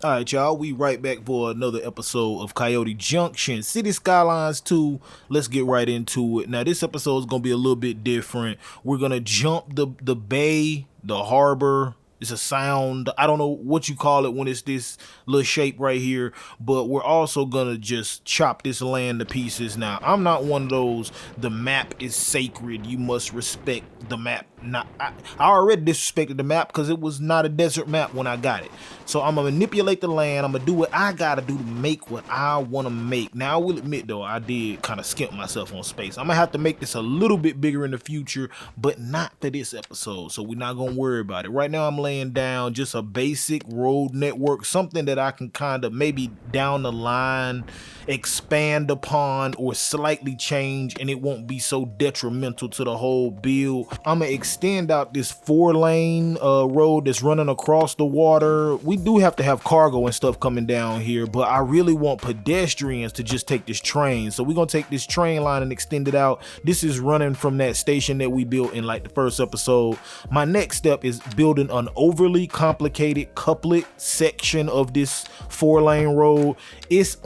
All right, y'all, we right back for another episode of Coyote Junction, City Skylines 2. Let's get right into it. Now, this episode is going to be a little bit different. We're going to jump the bay, the harbor. It's a sound. I don't know what you call it when it's this little shape right here, but we're also gonna just chop this land to pieces. Now, I'm not one of those, the map is sacred, you must respect the map. Not I already disrespected the map because it was not a desert map when I got it. So I'm gonna manipulate the land. I'm gonna do what I gotta do to make what I want to make. Now, I will admit though, I did kind of skimp myself on space. I'm gonna have to make this a little bit bigger in the future, but not for this episode. So we're not gonna worry about it. Right now, I'm laying down just a basic road network, something that I can kind of maybe down the line expand upon or slightly change, and it won't be so detrimental to the whole build. I'm gonna extend out this 4-lane road that's running across the water. We do have to have cargo and stuff coming down here, but I really want pedestrians to just take this train. So we're gonna take this train line and extend it out. This is running from that station that we built in like the first episode. My next step is building an overly complicated couplet section of this 4-lane road. It's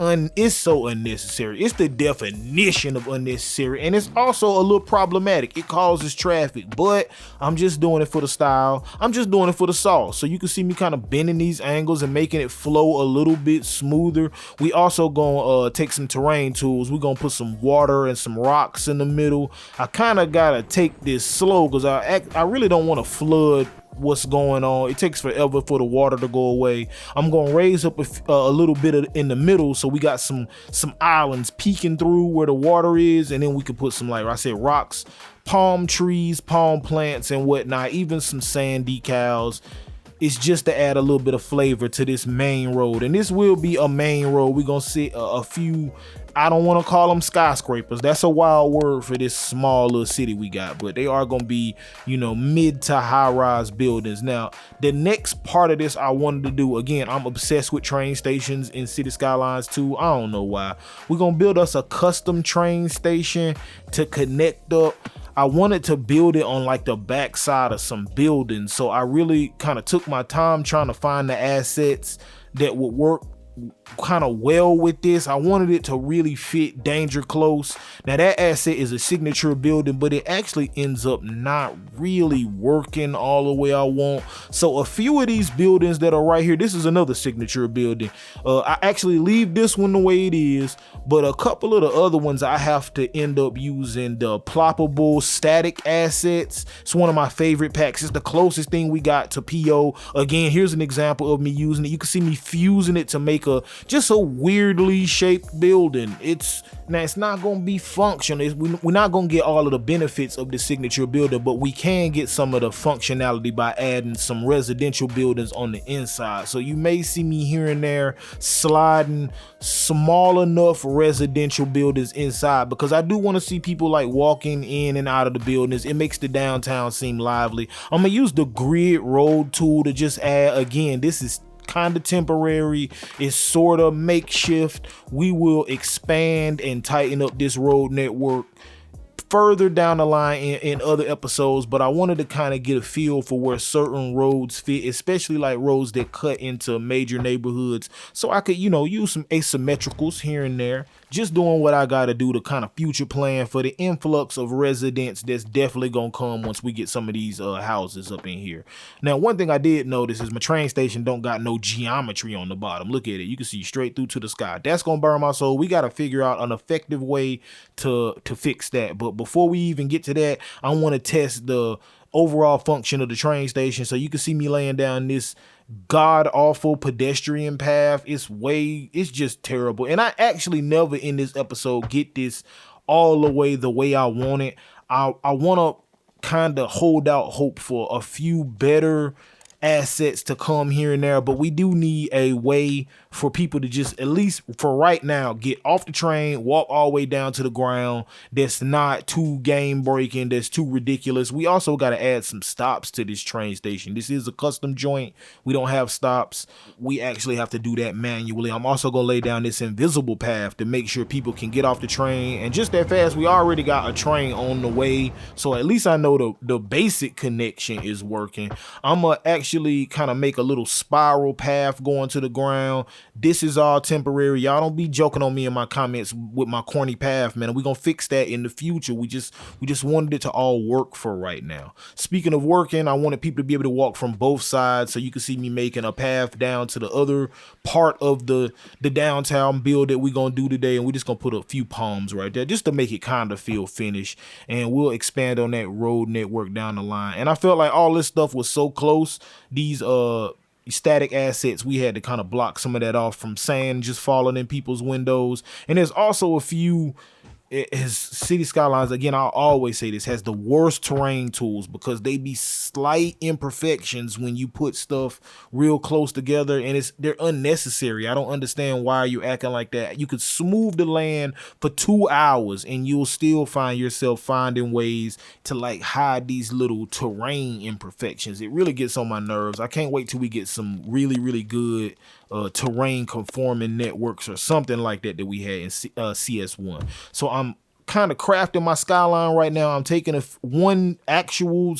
so unnecessary. It's the definition of unnecessary, and it's also a little problematic. It causes traffic, but I'm just doing it for the style. I'm just doing it for the sauce. So you can see me kind of bending these angles and making it flow a little bit smoother. We also gonna take some terrain tools. We're gonna put some water and some rocks in the middle. I kind of gotta take this slow because I really don't want to flood what's going on. It takes forever for the water to go away. I'm gonna raise up a little bit in the middle, so we got some islands peeking through where the water is, and then we can put some, like I said, rocks, palm trees, palm plants and whatnot, even some sand decals. It's just to add a little bit of flavor to this main road, and this will be a main road. We're gonna see a few, I don't want to call them skyscrapers, that's a wild word for this small little city we got, but they are gonna be, you know, mid to high rise buildings. Now, the next part of this I wanted to do, again, I'm obsessed with train stations in City Skylines 2. I don't know why. We're gonna build us a custom train station to connect up. I wanted to build it on like the back side of some buildings, so I really kind of took my time trying to find the assets that would work kind of well with this. I wanted it to really fit danger close. Now, that asset is a signature building, but it actually ends up not really working all the way I want. So a few of these buildings that are right here, this is another signature building. I actually leave this one the way it is, but a couple of the other ones I have to end up using the ploppable static assets. It's one of my favorite packs. It's the closest thing we got to PO. Again, here's an example of me using it. You can see me fusing it to make just a weirdly shaped building. It's not gonna be functional. We're not gonna get all of the benefits of the signature builder, but we can get some of the functionality by adding some residential buildings on the inside. So you may see me here and there sliding small enough residential buildings inside, because I do want to see people like walking in and out of the buildings. It makes the downtown seem lively. I'm gonna use the grid road tool to just add, again, this is kind of temporary, it's sort of makeshift. We will expand and tighten up this road network further down the line in other episodes, but I wanted to kind of get a feel for where certain roads fit, especially like roads that cut into major neighborhoods, so I could, you know, use some asymmetricals here and there. Just doing what I gotta do to kind of future plan for the influx of residents that's definitely gonna come once we get some of these houses up in here. Now, one thing I did notice is my train station don't got no geometry on the bottom. Look at it, you can see straight through to the sky. That's gonna burn my soul. We gotta figure out an effective way to fix that. But before we even get to that, I want to test the overall function of the train station. So you can see me laying down this god awful pedestrian path. It's just terrible, and I actually never in this episode get this all the way I want it. I want to kind of hold out hope for a few better assets to come here and there, but we do need a way for people to just, at least for right now, get off the train, walk all the way down to the ground. That's not too game breaking, that's too ridiculous. We also got to add some stops to this train station. This is a custom joint. We don't have stops. We actually have to do that manually. I'm also gonna lay down this invisible path to make sure people can get off the train, and just that fast we already got a train on the way, so at least I know the basic connection is working. I'm gonna actually kind of make a little spiral path going to the ground. This is all temporary. Y'all don't be joking on me in my comments with my corny path, man. We're gonna fix that in the future. We just wanted it to all work for right now. Speaking of working, I wanted people to be able to walk from both sides, so you can see me making a path down to the other part of the downtown build that we're gonna do today, and we're just gonna put a few palms right there just to make it kind of feel finished, and we'll expand on that road network down the line. And I felt like all this stuff was so close, these static assets, we had to kind of block some of that off from sand just falling in people's windows. And there's also a few, his City Skylines, again, I'll always say this, has the worst terrain tools because they be slight imperfections when you put stuff real close together, and they're unnecessary. I don't understand why you're acting like that. You could smooth the land for 2 hours and you'll still find yourself finding ways to like hide these little terrain imperfections. It really gets on my nerves. I can't wait till we get some really, really good terrain conforming networks or something like that we had in CS1. So I'm kind of crafting my skyline right now. I'm taking one actual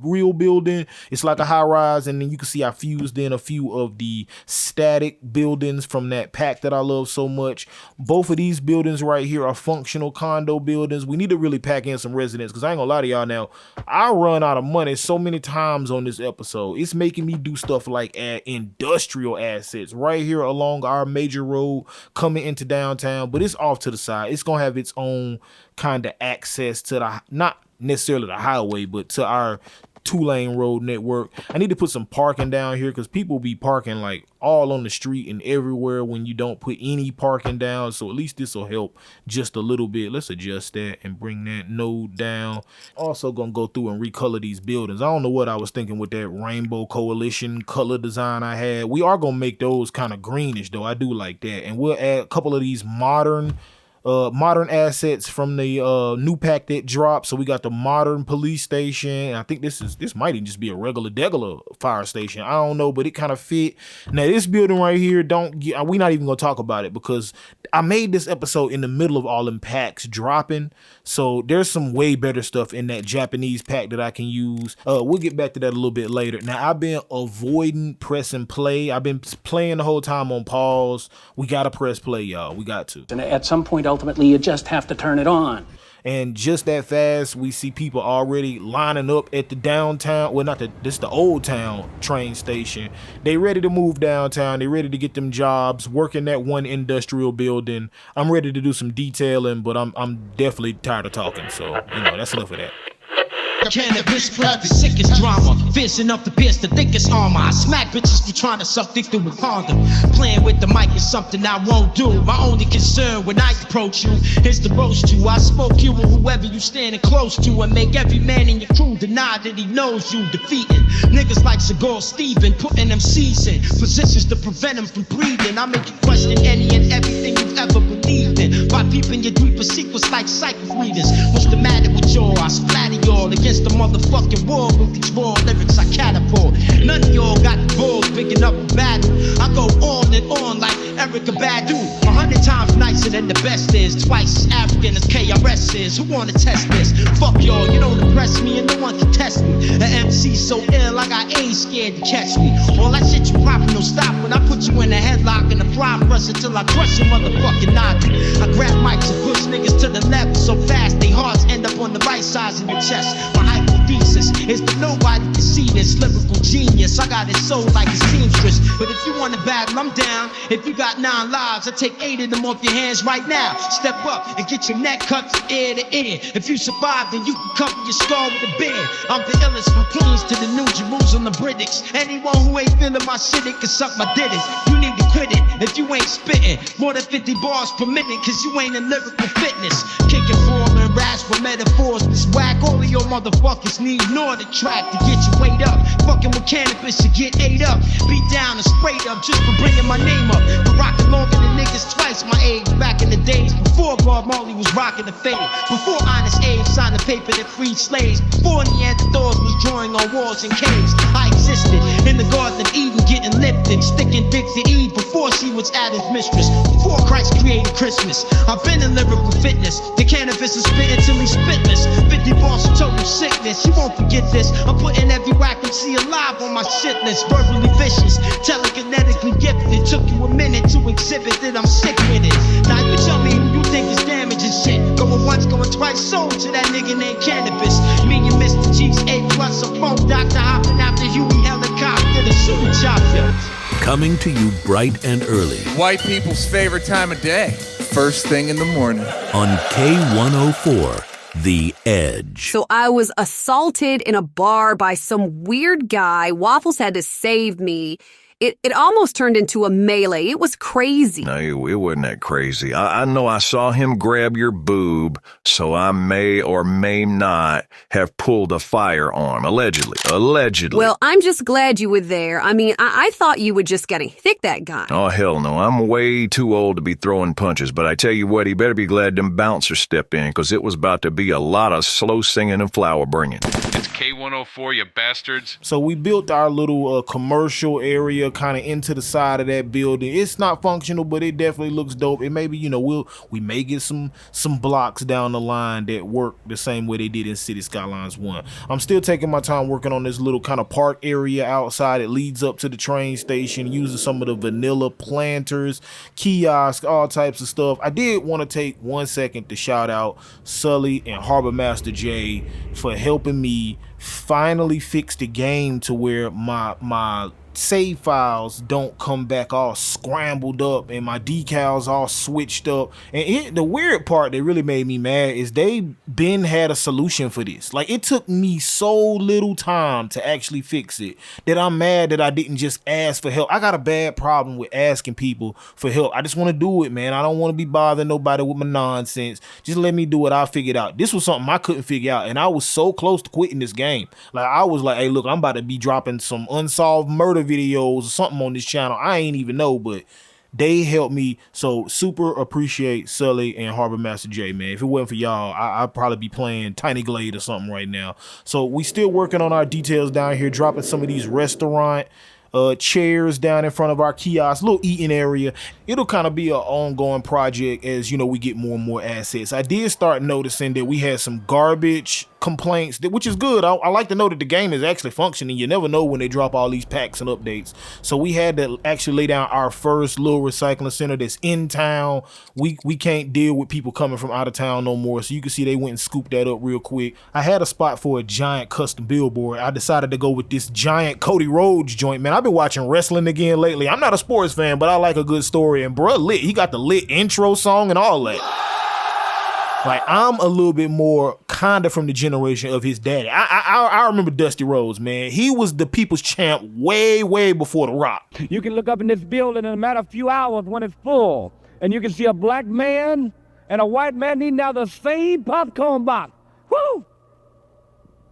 real building. It's like a high rise, and then you can see I fused in a few of the static buildings from that pack that I love so much. Both of these buildings right here are functional condo buildings. We need to really pack in some residents, because I ain't gonna lie to y'all now, I run out of money so many times on this episode. It's making me do stuff like add industrial assets right here along our major road coming into downtown, but it's off to the side. It's gonna have its own kind of access to the, not necessarily the highway, but to our 2-lane road network. I need to put some parking down here because people be parking like all on the street and everywhere when you don't put any parking down. So at least this will help just a little bit. Let's adjust that and bring that node down. Also gonna go through and recolor these buildings. I don't know what I was thinking with that rainbow coalition color design I had. We are gonna make those kind of greenish though. I do like that. And we'll add a couple of these modern assets from the new pack that dropped. So we got the modern police station. I think this might even just be a regular fire station. I don't know, but it kind of fit. Now this building right here, we not even gonna talk about it because I made this episode in the middle of all them packs dropping. So there's some way better stuff in that Japanese pack that I can use. We'll get back to that a little bit later. Now I've been avoiding press and play. I've been playing the whole time on pause. We gotta press play, y'all. We got to. And at some point, ultimately, you just have to turn it on. And just that fast, we see people already lining up at the downtown, well, this the old town train station. They ready to move downtown. They ready to get them jobs, working that one industrial building. I'm ready to do some detailing, but I'm definitely tired of talking. So, that's enough of that. Cannabis spread the sickest drama, fierce enough to pierce the thickest armor. I smack bitches for trying to suck dick through a condom. Playing with the mic is something I won't do. My only concern when I approach you is to roast you. I smoke you or whoever you standing close to, and make every man in your crew deny that he knows you. Defeating niggas like Seagal Steven, putting them C's in positions to prevent them from breathing. I make you question any and everything you've ever believed in by peeping your deeper secrets like psychic readers. What's the matter with y'all? I splatter y'all against the motherfucking wall with these raw lyrics I catapult. None of y'all got the balls picking up a battle. I go on and on like Erica Badu. 100 times nicer than the best is, twice as African as KRS is. Who wanna test this? Fuck y'all, you don't impress me and no one can test me. The MC so ill, I got AIDS scared to catch me. All that shit you poppin' don't stop when I put you in a headlock and a fly press until I crush your motherfucking noggin. I grab mics and push niggas to the left so fast they hearts end up on the right sides of your chest. My hypothesis is that nobody can see this lyrical genius. I got it sold like a seamstress. But if you wanna battle, I'm down. If you got 9 lives, I take 8 of them off your hands right now. Step up and get your neck cut from ear to ear. If you survive, then you can cover your skull with a beard. I'm the illest from Queens to the New Jerusalem British. Anyone who ain't feeling my shit, it can suck my ditters. You need to quit it if you ain't spitting more than 50 bars per minute, cause you ain't in lyrical fitness. Kicking form and raps for metaphors, this whack all of your motherfuckers need nor the track to get you weighed up. Fucking with cannabis, you get ate up, beat down and sprayed up just for bringing my name up. For rocking longer than niggas twice my age. Back in the days before Bob Marley was rocking the fade. Before Honest Abe signed the paper that freed slaves. Before Neanderthals was drawing on walls and caves. I existed in the Garden of Eden, getting lifted, sticking dick to Eve before she was Adam's mistress. Before Christ created Christmas, I've been in lyrical fitness. The cannabis is spitting till he's spitless. 50 bars of total sickness. You won't forget this. I'm putting every whack MC alive on my shit list. Verbally vicious, telekinetically gifted. Took you a minute to exhibit that I'm sick with it. Now you tell me who you think is damaging shit. Going once, going twice, sold to that nigga named Cannabis. Me and Mr. G's A plus a phone doctor hopping out the Huey helicopter to shoot chopper. Coming to you bright and early White people's favorite time of day. First thing in the morning. on K104, The Edge. So I was assaulted in a bar by some weird guy. Waffles had to save me. It almost turned into a melee. It was crazy. No, it wasn't that crazy. I know I saw him grab your boob, so I may or may not have pulled a firearm. Allegedly. Well, I'm just glad you were there. I mean, I thought you were just getting thick, that guy. Oh, hell no. I'm way too old to be throwing punches, but I tell you what, he better be glad them bouncers stepped in, because it was about to be a lot of slow singing and flower bringing. It's K104, you bastards. So we built our little commercial area kind of into the side of that building. It's not functional, but it definitely looks dope. And maybe, we may get some blocks down the line that work the same way they did in City Skylines 1. I'm still taking my time working on this little kind of park area outside. It leads up to the train station, using some of the vanilla planters, kiosks, all types of stuff. I did want to take 1 second to shout out Sully and Harbor Master J for helping me finally fix the game to where my save files don't come back all scrambled up and my decals all switched up. And the weird part that really made me mad is they been had a solution for this. Like, it took me so little time to actually fix it that I'm mad that I didn't just ask for help. I got a bad problem with asking people for help. I just want to do it, man. I don't want to be bothering nobody with my nonsense. Just let me do it. I'll figure it out. This was something I couldn't figure out, and I was so close to quitting this game. Like, I was like, hey, look, I'm about to be dropping some unsolved murder videos or something on this channel. I ain't even know, but they helped me. So super appreciate Sully and Harbor Master J, man. If it wasn't for y'all, I'd probably be playing Tiny Glade or something right now. So we still working on our details down here, dropping some of these restaurant chairs down in front of our kiosk, little eating area. It'll kind of be an ongoing project as, we get more and more assets. I did start noticing that we had some garbage complaints, which is good. I like to know that the game is actually functioning. You never know when they drop all these packs and updates. So we had to actually lay down our first little recycling center that's in town. We can't deal with people coming from out of town no more. So you can see they went and scooped that up real quick. I had a spot for a giant custom billboard. I decided to go with this giant Cody Rhodes joint, man. I've been watching wrestling again lately. I'm not a sports fan, but I like a good story. And bruh, lit. He got the lit intro song and all that. Like, I'm a little bit more kind of from the generation of his daddy. I remember Dusty Rhodes, man. He was the people's champ way, way before The Rock. You can look up in this building in a matter of few hours when it's full, and you can see a black man and a white man eating out the same popcorn box. Woo!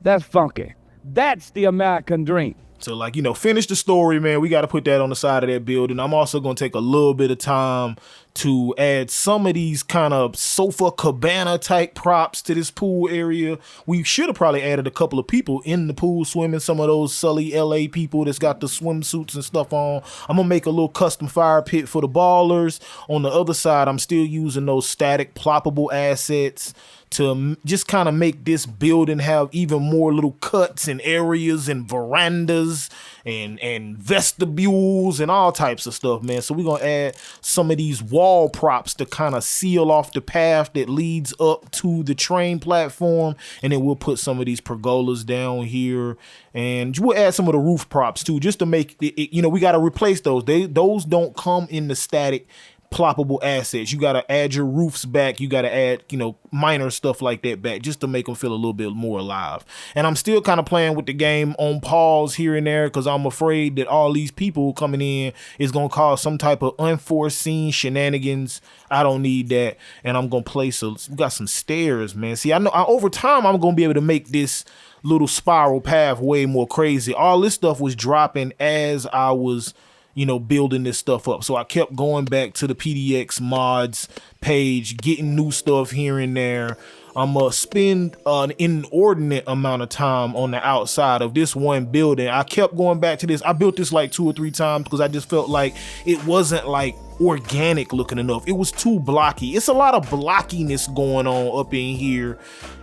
That's funky. That's the American dream. So, like, finish the story, man. We got to put that on the side of that building. I'm also going to take a little bit of time to add some of these kind of sofa cabana type props to this pool area. We should have probably added a couple of people in the pool swimming, some of those Sully LA people that's got the swimsuits and stuff on. I'm going to make a little custom fire pit for the ballers. On the other side, I'm still using those static ploppable assets to just kind of make this building have even more little cuts and areas and verandas and vestibules and all types of stuff, man. So we're going to add some of these wall props to kind of seal off the path that leads up to the train platform. And then we'll put some of these pergolas down here. And we'll add some of the roof props too, just to make it, we got to replace those. Those don't come in the static ploppable assets. You got to add your roofs back. You got to add, minor stuff like that back just to make them feel a little bit more alive. And I'm still kind of playing with the game on pause here and there because I'm afraid that all these people coming in is going to cause some type of unforeseen shenanigans. I don't need that. And I'm going to place we got some stairs, man. See, I know over time I'm going to be able to make this little spiral path way more crazy. All this stuff was dropping as I was building this stuff up. So I kept going back to the PDX mods page, getting new stuff here and there. I'm gonna spend an inordinate amount of time on the outside of this one building. I kept going back to this. I built this like 2 or 3 times because I just felt like it wasn't like organic looking enough. It was too blocky. It's a lot of blockiness going on up in here,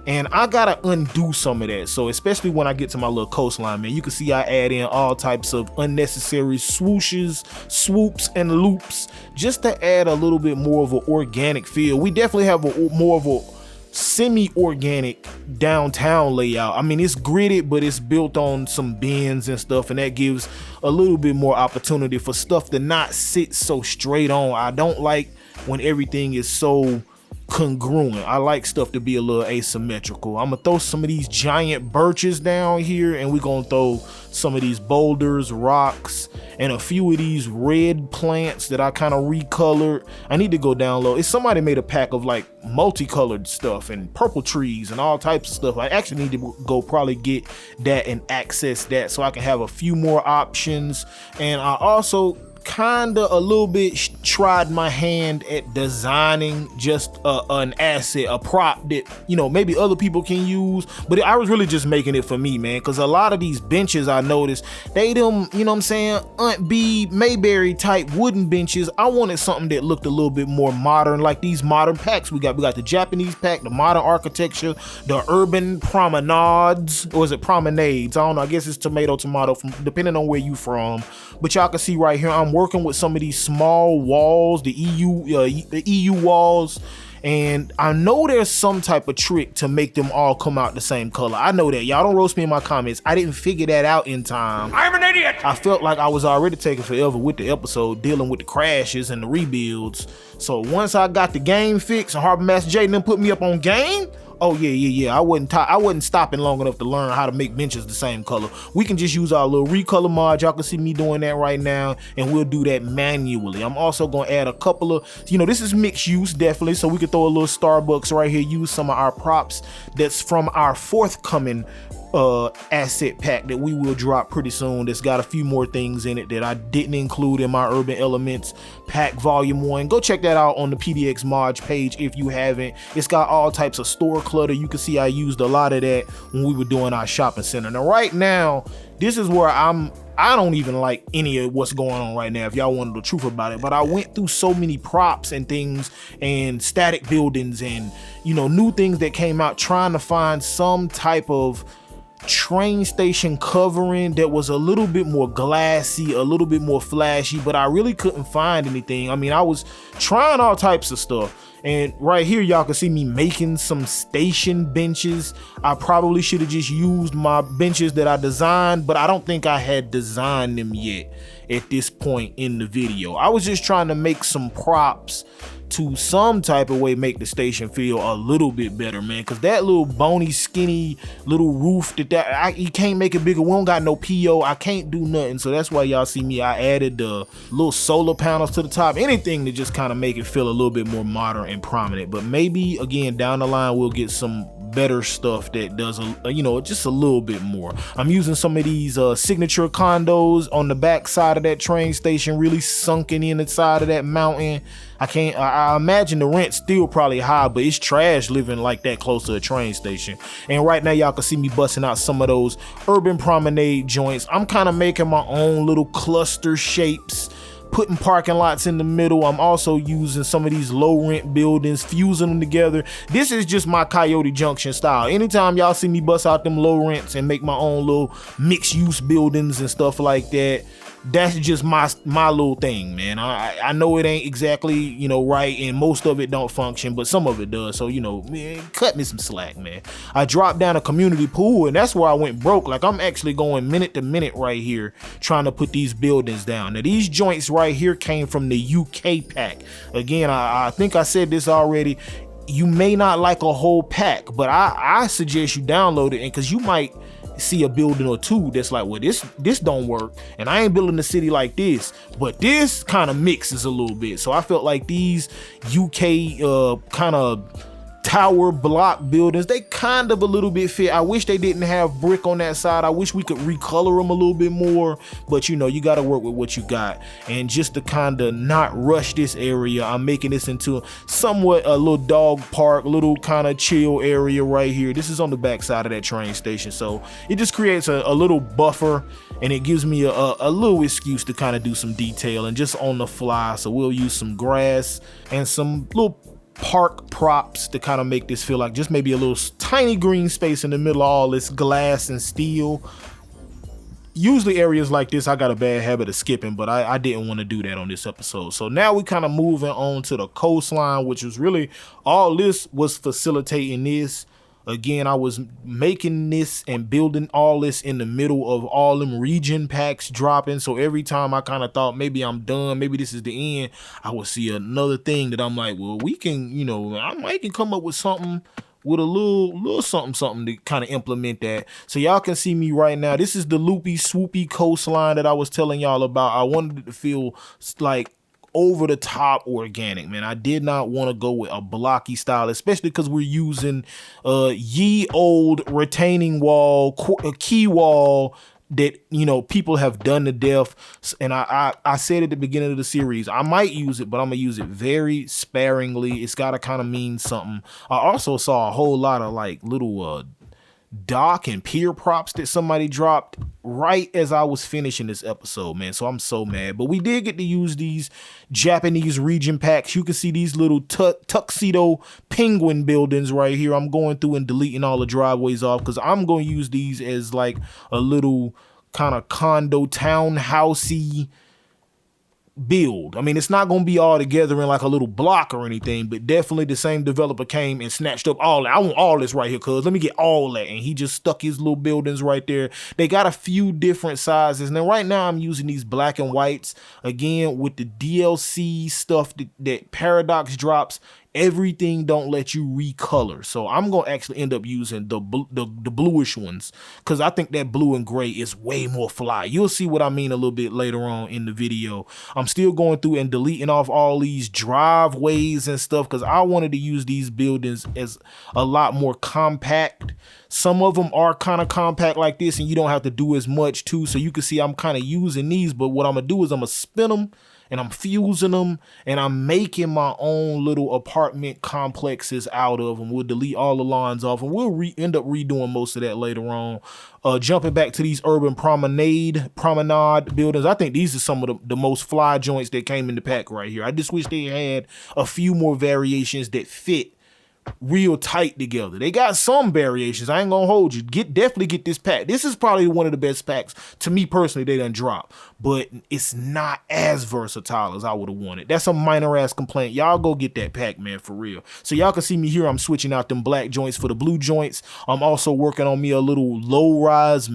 and I gotta undo some of that. So especially when I get to my little coastline, man, you can see I add in all types of unnecessary swooshes, swoops, and loops just to add a little bit more of an organic feel. We definitely have more of a semi-organic downtown layout. I mean, it's gridded, but it's built on some bends and stuff, and that gives a little bit more opportunity for stuff to not sit so straight on. I don't like when everything is so congruent. I like stuff to be a little asymmetrical. I'm gonna throw some of these giant birches down here, and we're gonna throw some of these boulders, rocks, and a few of these red plants that I kind of recolored. I need to go down low. If somebody made a pack of like multicolored stuff and purple trees and all types of stuff, I actually need to go probably get that and access that so I can have a few more options. And I also kinda a little bit tried my hand at designing just an asset, a prop that maybe other people can use, but I was really just making it for me, man, because a lot of these benches I noticed, they them Aunt B Mayberry type wooden benches. I wanted something that looked a little bit more modern, like these modern packs we got the Japanese pack, the modern architecture, the urban promenades, or is it promenades? I don't know, I guess it's tomato from depending on where you from. But y'all can see right here I'm working with some of these small walls, the EU walls, and I know there's some type of trick to make them all come out the same color. I know that. Y'all don't roast me in my comments. I didn't figure that out in time. I'm an idiot! I felt like I was already taking forever with the episode, dealing with the crashes and the rebuilds. So once I got the game fixed and Harbor Master J then put me up on game, oh yeah. I wasn't stopping long enough to learn how to make benches the same color. We can just use our little recolor mod. Y'all can see me doing that right now, and we'll do that manually. I'm also gonna add a couple of, this is mixed use definitely, so we could throw a little Starbucks right here, use some of our props that's from our forthcoming asset pack that we will drop pretty soon. That's got a few more things in it that I didn't include in my Urban Elements pack volume 1. Go check that out on the PDX mods page if you haven't. It's got all types of store clutter. You can see I used a lot of that when we were doing our shopping center. Now right now, this is where I don't even like any of what's going on right now, if y'all wanted the truth about it. But I went through so many props and things and static buildings and new things that came out, trying to find some type of train station covering that was a little bit more glassy, a little bit more flashy, but I really couldn't find anything. I mean, I was trying all types of stuff, and right here y'all can see me making some station benches. I probably should have just used my benches that I designed, but I don't think I had designed them yet at this point in the video. I was just trying to make some props to some type of way make the station feel a little bit better, man, because that little bony skinny little roof you can't make it bigger. We don't got no PO. I can't do nothing. So that's why y'all see me, I added the little solar panels to the top, anything to just kind of make it feel a little bit more modern and prominent. But maybe again down the line we'll get some better stuff that does just a little bit more. I'm using some of these signature condos on the back side of that train station, really sunken in the side of that mountain. I imagine the rent's still probably high, but it's trash living like that close to a train station. And right now y'all can see me busting out some of those urban promenade joints. I'm kind of making my own little cluster shapes, putting parking lots in the middle. I'm also using some of these low rent buildings, fusing them together. This is just my Coyote Junction style. Anytime y'all see me bust out them low rents and make my own little mixed use buildings and stuff like that, that's just my little thing, man. I know it ain't exactly, you know, right, and most of it don't function, but some of it does. So, you know, man, cut me some slack, man. I dropped down a community pool, and that's where I went broke. Like, I'm actually going minute to minute right here trying to put these buildings down. Now, these joints right here came from the UK pack. Again, I think I said this already. You may not like a whole pack, but I suggest you download it, and because you might see a building or two that's like, well, this don't work, and I ain't building a city like this, but this kind of mixes a little bit. So I felt like these UK kind of tower block buildings, they kind of a little bit fit. I wish they didn't have brick on that side. I wish we could recolor them a little bit more, but you know, you got to work with what you got. And just to kind of not rush this area, I'm making this into somewhat a little dog park, little kind of chill area right here. This is on the back side of that train station, so it just creates a little buffer, and it gives me a little excuse to kind of do some detail and just on the fly. So we'll use some grass and some little park props to kind of make this feel like just maybe a little tiny green space in the middle of all this glass and steel. Usually areas like this I got a bad habit of skipping, but I didn't want to do that on this episode. So now we kind of moving on to the coastline, which was really all this was facilitating this. Again, I was making this and building all this in the middle of all them region packs dropping. So every time I kind of thought maybe I'm done, maybe this is the end, I would see another thing that I'm like, well, we can, you know, I might can come up with something with a little something to kind of implement that. So y'all can see me right now. This is the loopy swoopy coastline that I was telling y'all about. I wanted it to feel like over the top organic, man. I did not want to go with a blocky style, especially because we're using ye old retaining wall, key wall that, you know, people have done to death. And I said at the beginning of the series, I might use it, but I'm gonna use it very sparingly. It's gotta kind of mean something. I also saw a whole lot of like little dock and pier props that somebody dropped right as I was finishing this episode, man. So I'm so mad. But we did get to use these Japanese region packs. You can see these little tuxedo penguin buildings right here. I'm going through and deleting all the driveways off because I'm going to use these as like a little kind of condo townhousey build. I mean, it's not going to be all together in like a little block or anything, but definitely the same developer came and snatched up all that. I want all this right here, cuz let me get all that. And he just stuck his little buildings right there. They got a few different sizes. Now right now I'm using these black and whites again with the DLC stuff that Paradox drops. Everything don't let you recolor, so I'm gonna actually end up using the bluish ones because I think that blue and gray is way more fly. You'll see what I mean a little bit later on in the video. I'm still going through and deleting off all these driveways and stuff because I wanted to use these buildings as a lot more compact. Some of them are kind of compact like this and you don't have to do as much too, so you can see I'm kind of using these, but what I'm gonna do is I'm gonna spin them and I'm fusing them and I'm making my own little apartment complexes out of them. We'll delete all the lines off and we'll end up redoing most of that later on. Jumping back to these urban promenade buildings, I think these are some of the most fly joints that came in the pack right here. I just wish they had a few more variations that fit real tight together. They got some variations. I ain't gonna hold you. Definitely get this pack. This is probably one of the best packs to me personally they done dropped, but it's not as versatile as I would have wanted. That's a minor ass complaint. Y'all go get that pack, man, for real. So y'all can see me here. I'm switching out them black joints for the blue joints. I'm also working on me a little low rise,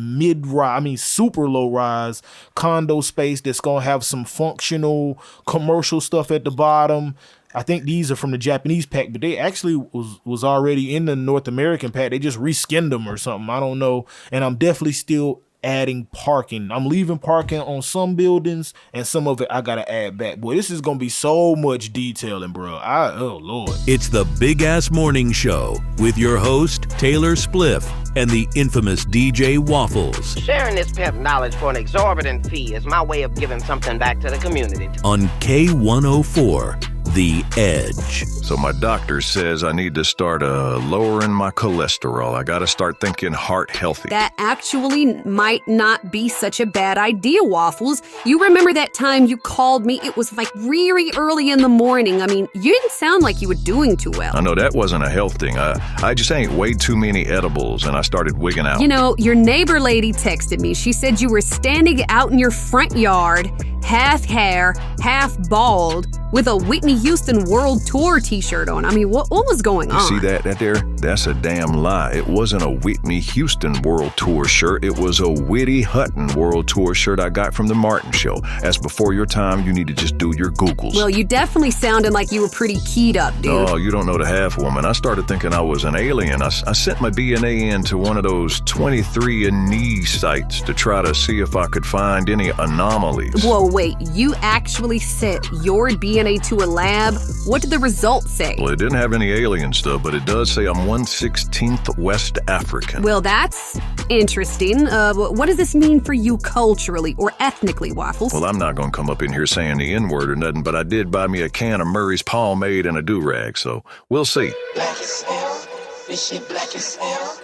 super low rise condo space that's gonna have some functional commercial stuff at the bottom. I think these are from the Japanese pack, but they actually was already in the North American pack. They just reskinned them or something. I don't know. And I'm definitely still adding parking. I'm leaving parking on some buildings and some of it I gotta add back. Boy, this is gonna be so much detailing, bro. Oh Lord. It's the Big Ass Morning Show with your host Taylor Spliff and the infamous DJ Waffles. Sharing this pimp knowledge for an exorbitant fee is my way of giving something back to the community. On K104, The Edge. So my doctor says I need to start lowering my cholesterol. I got to start thinking heart healthy. That actually might not be such a bad idea, Waffles. You remember that time you called me? It was like really early in the morning. I mean, you didn't sound like you were doing too well. I know that wasn't a health thing. I just ate way too many edibles and I started wigging out. You know, your neighbor lady texted me. She said you were standing out in your front yard, half hair, half bald, with a Whitney Houston World Tour t-shirt on. I mean, what was going on? You see that there? That's a damn lie. It wasn't a Whitney Houston World Tour shirt. It was a Whitty Hutton World Tour shirt I got from the Martin Show. As before your time, you need to just do your Googles. Well, you definitely sounded like you were pretty keyed up, dude. Oh, you don't know the half, woman. I started thinking I was an alien. I sent my DNA into one of those 23andMe sites to try to see if I could find any anomalies. Whoa, wait. You actually sent your DNA to a lab? What did the results say? Well, it didn't have any alien stuff, but it does say I'm 1/16th West African. Well, that's interesting. What does this mean for you culturally or ethnically, Waffles? Well, I'm not going to come up in here saying the N-word or nothing, but I did buy me a can of Murray's pomade and a do-rag, so we'll see. Black as hell. This shit black as hell.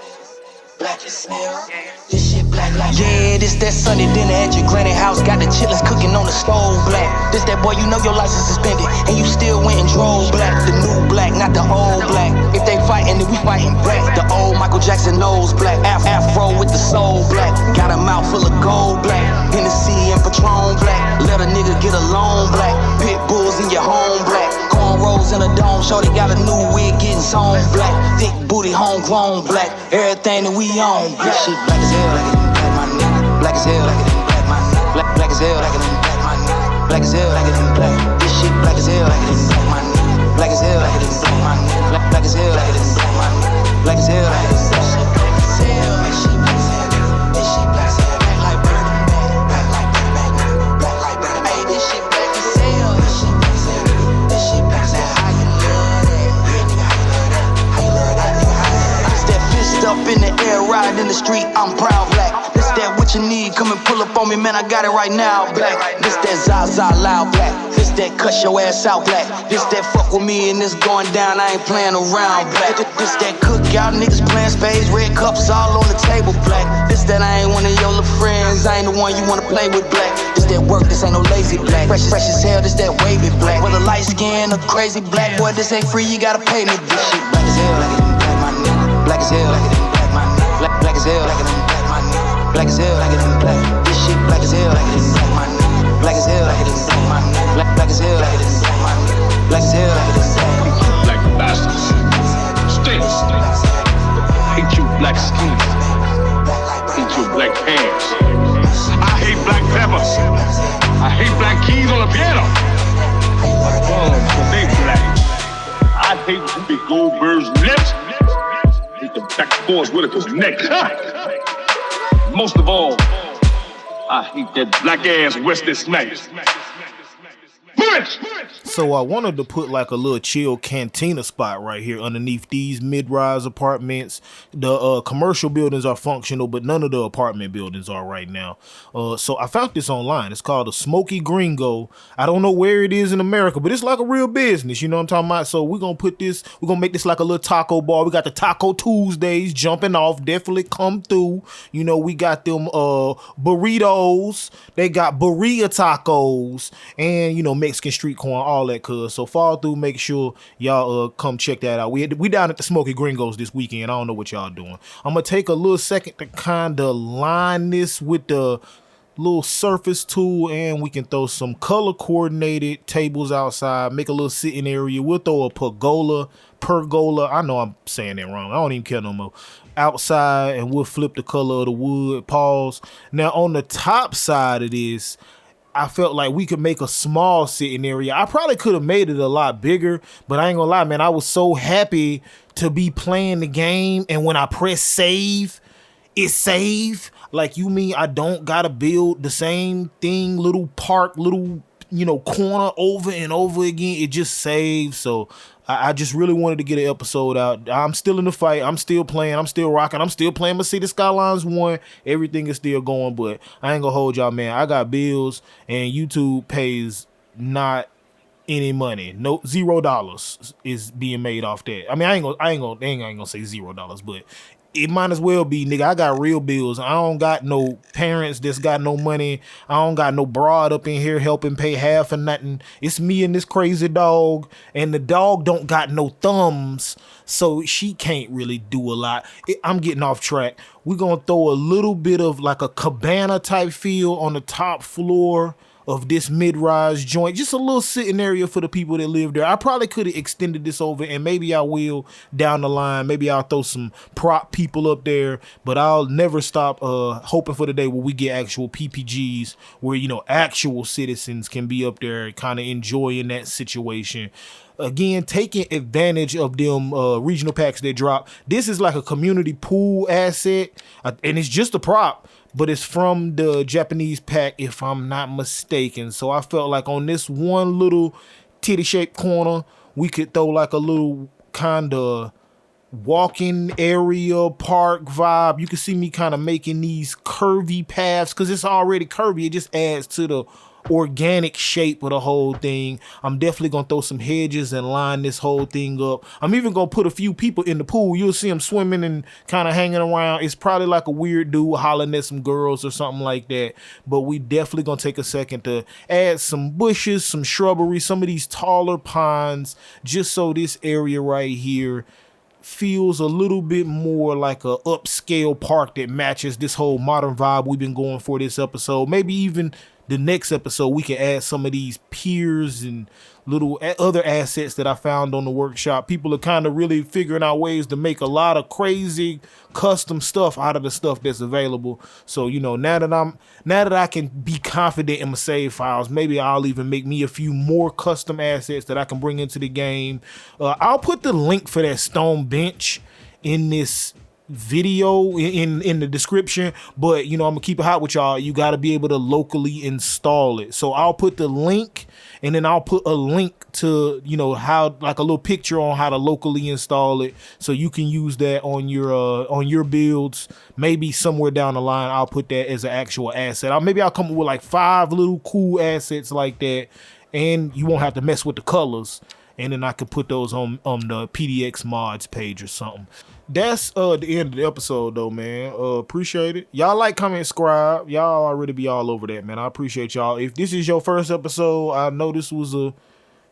Black as hell. This shit black like Yeah, this that Sunday dinner at your granny house. Got the chitlins cooking on the stove black. This that boy, you know your license suspended, and you still went and drove black. The new black, not the old black. If they fighting, then we fighting back. The old Michael Jackson nose black. Afro with the soul black. Got a mouth full of gold black. Hennessy and Patron black. Let a nigga get a loan black. Pit bulls in your home black. Cornrows in a dome. Shorty got a new wig getting sewn black. Thick booty, homegrown black. Everything that we own black. This shit black as hell, like it in black, my nigga. Black as hell, like it in black, my nigga. Black as hell, like it in black, my nigga. Black as hell, like it in black. This shit black as hell, like it in black, my nigga. Black as hell, like it in black, my nigga. Black as hell, like it in black, my nigga. Black as hell, like it in black. This shit black as hell. This shit black as hell. Black like bird. Black like bird. Black like bird. Hey, this shit black as hell. This shit black as hell. This shit black as hell. How you love that? Yeah, nigga, how you love that? How you love that, nigga? How you love that? Step fist up in the air, riding in the street. I'm proud black. This that what you need, come and pull up on me, man, I got it right now, black. This that Zaza loud black. This that cuss your ass out black. This that fuck with me and this going down, I ain't playing around black. This that cookout, niggas playing spades, red cups all on the table black. This that I ain't one of your little friends, I ain't the one you wanna play with black. This that work, this ain't no lazy black. Fresh as hell, this that wavy black. Whether light skin or crazy black, boy, this ain't free, you gotta pay me. This shit black as hell, like it in black, my nigga. Black as hell, like it in black, my nigga. Black as hell, like it in black, my nigga. Black as hell, like it in black. This shit black as hell, like it in black, my nigga. Black as hell, like it in black, my nigga. Black as hell, like it in black, my nigga. Black as hell, like it in black. Black bastards. Stinks. Hate you black skins. Hate you black pants. I hate black peppers. I hate black keys on the piano. Oh, because they black. I hate Whoopi Goldberg's lips. I hate the back Forrest Whitaker's neck. Most of all, I hate that black ass Wesley Snipes. So I wanted to put like a little chill cantina spot right here underneath these mid-rise apartments. The commercial buildings are functional, but none of the apartment buildings are right now. So I found this online. It's called a Smoky Gringo. I don't know where it is in America, but it's like a real business. You know what I'm talking about? So we're going to make this like a little taco bar. We got the Taco Tuesdays jumping off. Definitely come through. You know, we got them burritos. They got burrito tacos and, you know, Mexican street corn, all that cuz. So fall through, make sure y'all come check that out. We down at the Smoky Gringos this weekend. I don't know what y'all doing. I'm gonna take a little second to kind of line this with the little surface tool, and we can throw some color coordinated tables outside, make a little sitting area. We'll throw a pergola. I know I'm saying that wrong. I don't even care no more. Outside, and we'll flip the color of the wood. Pause. Now on the top side of this, I felt like we could make a small sitting area. I probably could have made it a lot bigger, but I ain't gonna lie, man. I was so happy to be playing the game, and when I press save, it saved. Like, you mean I don't gotta build the same thing, little park, little, you know, corner over and over again. It just saves. So I just really wanted to get an episode out. I'm still in the fight. I'm still playing. I'm still rocking. I'm still playing my City Skylines 1. Everything is still going, but I ain't gonna hold y'all, man. I got bills, and YouTube pays not any money. No, $0 is being made off that. I mean, I ain't gonna say $0, but it might as well be, nigga. I got real bills. I don't got no parents that's got no money. I don't got no broad up in here helping pay half or nothing. It's me and this crazy dog, and the dog don't got no thumbs, so she can't really do a lot. I'm getting off track. We're gonna throw a little bit of like a cabana type feel on the top floor of this mid-rise joint, just a little sitting area for the people that live there. I probably could have extended this over, and maybe I will down the line. Maybe I'll throw some prop people up there, but I'll never stop hoping for the day where we get actual PPGs, where, you know, actual citizens can be up there kind of enjoying that situation. Again, taking advantage of them regional packs that drop. This is like a community pool asset, and it's just a prop, but it's from the Japanese pack, if I'm not mistaken. So I felt like on this one little titty-shaped corner, we could throw like a little kind of walking area park vibe. You can see me kind of making these curvy paths because it's already curvy. It just adds to the organic shape of the whole thing. I'm definitely gonna throw some hedges and line this whole thing up. I'm even gonna put a few people in the pool. You'll see them swimming and kind of hanging around. It's probably like a weird dude hollering at some girls or something like that, but we definitely gonna take a second to add some bushes, some shrubbery, some of these taller pines, just so this area right here feels a little bit more like a upscale park that matches this whole modern vibe we've been going for this episode. Maybe even the next episode we can add some of these piers and little other assets that I found on the workshop. People are kind of really figuring out ways to make a lot of crazy custom stuff out of the stuff that's available. So, you know, now that I can be confident in my save files, maybe I'll even make me a few more custom assets that I can bring into the game. I'll put the link for that stone bench in this video in the description, but you know, I'm gonna keep it hot with y'all. You got to be able to locally install it, so I'll put the link, and then I'll put a link to, you know, how, like a little picture on how to locally install it, so you can use that on your builds. Maybe somewhere down the line I'll put that as an actual asset. Maybe I'll come up with like 5 little cool assets like that, and you won't have to mess with the colors, and then I could put those on the PDX mods page or something. That's the end of the episode though, man. Appreciate it. Y'all like, comment, subscribe. Y'all already be all over that, man. I appreciate y'all. If this is your first episode, I know this was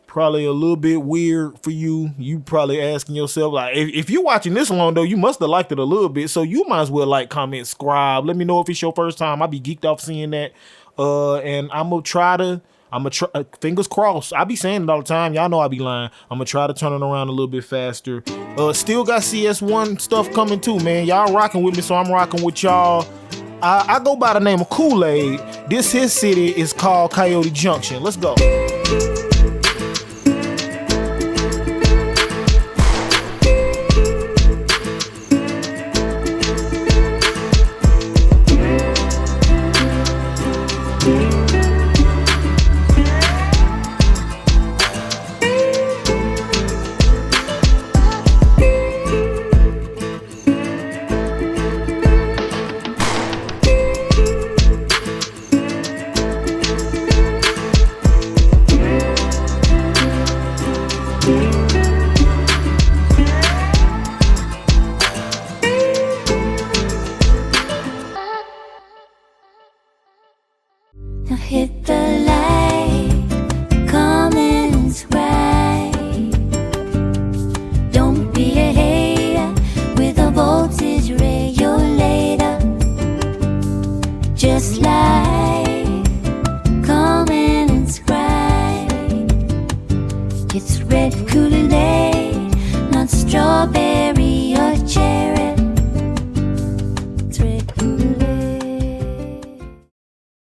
probably a little bit weird for you. You probably asking yourself, like, if you're watching this long though, you must have liked it a little bit. So you might as well like, comment, subscribe. Let me know if it's your first time. I'll be geeked off seeing that. And I'm gonna try, fingers crossed. I be saying it all the time. Y'all know I be lying. I'm gonna try to turn it around a little bit faster. Still got CS1 stuff coming too, man. Y'all rocking with me, so I'm rocking with y'all. I go by the name of Kool-Aid. His city is called Coyote Junction. Let's go.